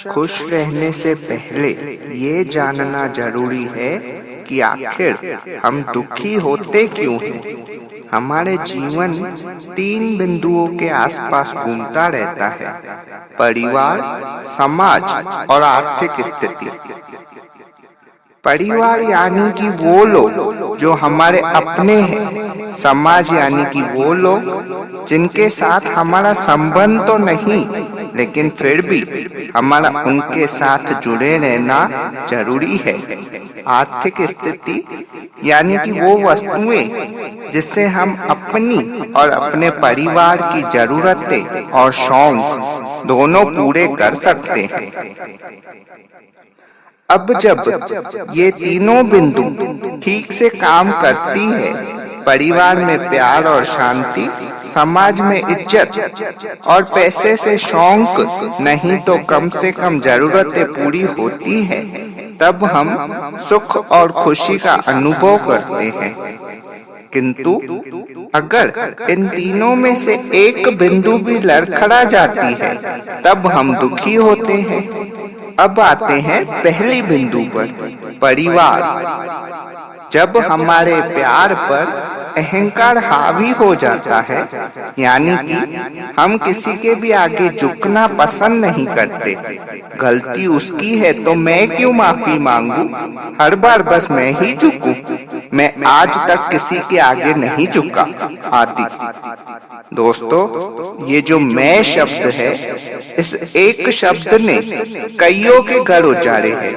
खुश रहने से पहले ये जानना जरूरी है कि आखिर हम दुखी होते क्यों हैं। हमारे जीवन 3 बिंदुओं के आसपास घूमता रहता है: परिवार, समाज और आर्थिक स्थिति। परिवार यानी कि वो लोग जो हमारे अपने हैं। समाज यानी कि वो लोग जिनके साथ हमारा संबंध तो नहीं, लेकिन फिर भी हमारा उनके साथ जुड़े रहना जरूरी है। आर्थिक स्थिति यानी कि वो वस्तुएं जिससे हम अपनी और अपने परिवार की जरूरतें और शौक दोनों पूरे कर सकते हैं। अब जब ये तीनों बिंदु ठीक से काम करती है, परिवार में प्यार और शांति, समाज में इज्जत और पैसे से शौक नहीं तो कम से कम जरूरतें पूरी होती हैं, तब हम सुख और खुशी का अनुभव करते हैं। किंतु अगर इन तीनों में से एक बिंदु भी लड़खड़ा जाती है, तब हम दुखी होते हैं। अब आते हैं पहली बिंदु पर, परिवार। जब हमारे प्यार पर अहंकार हावी हो जाता है, यानी कि हम किसी के भी आगे झुकना पसंद नहीं करते। गलती उसकी है तो मैं क्यों माफी मांगू, हर बार बस मैं ही झुकूं, मैं आज तक किसी के आगे नहीं झुका आदि। दोस्तों, ये जो मैं शब्द है, इस एक शब्द ने कईयों के घर उजाड़े हैं।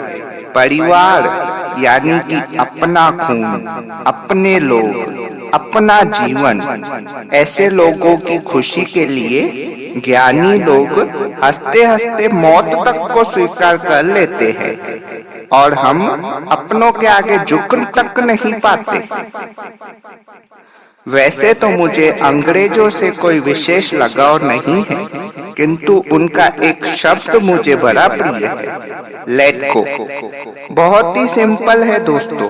परिवार यानी कि अपना खून, अपने लोग, अपना जीवन। ऐसे लोगों की खुशी के लिए ज्ञानी लोग हंसते हंसते मौत तक को स्वीकार कर लेते हैं, और हम अपनों के आगे झुक तक नहीं पाते। वैसे तो मुझे अंग्रेजों से कोई विशेष लगाव नहीं है, किंतु उनका एक शब्द मुझे बड़ा प्रिय है, लेट गो। बहुत ही सिंपल है दोस्तों,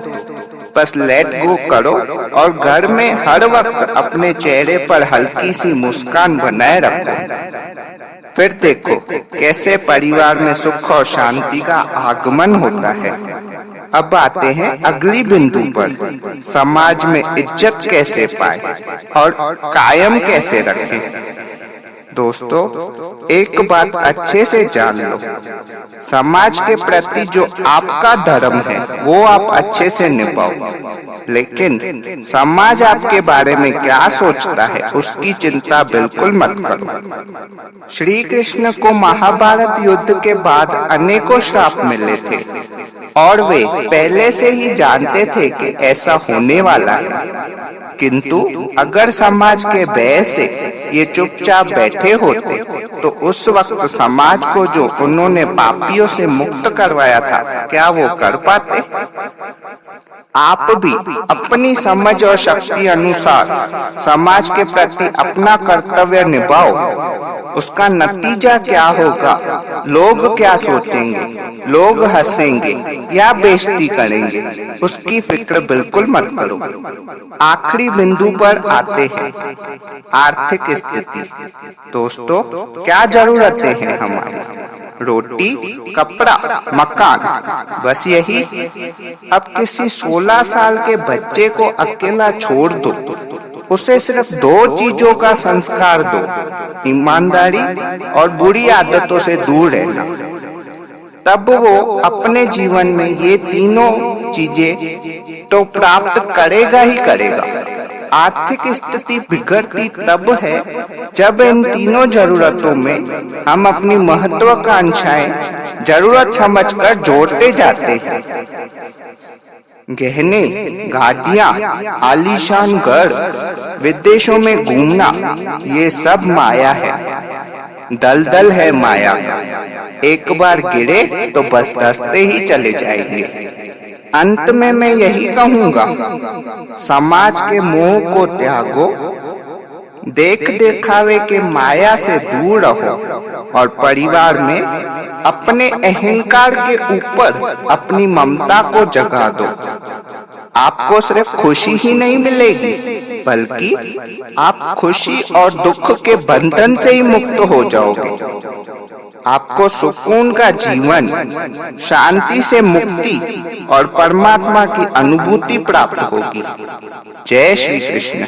बस लेट गो करो और घर में हर वक्त अपने चेहरे पर हल्की सी मुस्कान बनाए रखो। फिर देखो कैसे परिवार में सुख और शांति का आगमन होता है। अब आते हैं अगली बिंदु पर, समाज में इज्जत कैसे पाए और कायम कैसे रखें। दोस्तों, एक बात अच्छे से जान लो, समाज के प्रति जो आपका धर्म है वो आप अच्छे से निभाओ, लेकिन समाज आपके बारे में क्या सोचता है उसकी चिंता बिल्कुल मत करो। श्री कृष्ण को महाभारत युद्ध के बाद अनेकों श्राप मिले थे, और वे पहले से ही जानते थे कि ऐसा होने वाला है। किंतु अगर समाज के भय से ये चुपचाप बैठे होते, तो उस वक्त समाज को जो उन्होंने पापियों से मुक्त करवाया था, क्या वो कर पाते? आप भी अपनी समझ और शक्ति अनुसार समाज के प्रति अपना कर्तव्य निभाओ। उसका नतीजा क्या होगा, लोग क्या सोचेंगे, लोग हंसेंगे या बेइज्जती करेंगे, उसकी फिक्र बिल्कुल मत करो। आखिरी बिंदु पर आते हैं, आर्थिक स्थिति। दोस्तों, क्या जरूरतें हैं हमारी? रोटी, कपड़ा, मकान, बस यही। अब किसी 16 साल के बच्चे को अकेला छोड़ दो, उसे सिर्फ 2 चीजों का संस्कार दो: ईमानदारी और बुरी आदतों से दूर रहना। तब वो अपने जीवन में ये तीनों चीजें तो प्राप्त करेगा ही करेगा। आर्थिक स्थिति बिगड़ती तब है जब इन तीनों जरूरतों में हम अपनी महत्वाकांक्षाएं जरूरत समझकर जोड़ते जाते हैं। गहने, गाड़ियां, आलीशान घर, विदेशों में घूमना, ये सब माया है, दलदल है माया। एक बार गिरे तो बस धंसते ही चले जाएंगे। अंत में मैं यही कहूंगा, समाज के मोह को त्यागो, देख दिखावे के माया से दूर रहो, और परिवार में अपने अहंकार के ऊपर अपनी ममता को जगा दो। आपको सिर्फ खुशी ही नहीं मिलेगी, बल्कि आप खुशी और दुख के बंधन से ही मुक्त हो जाओगे। आपको सुकून का जीवन, शांति से मुक्ति और परमात्मा की अनुभूति प्राप्त होगी। जय श्री कृष्ण।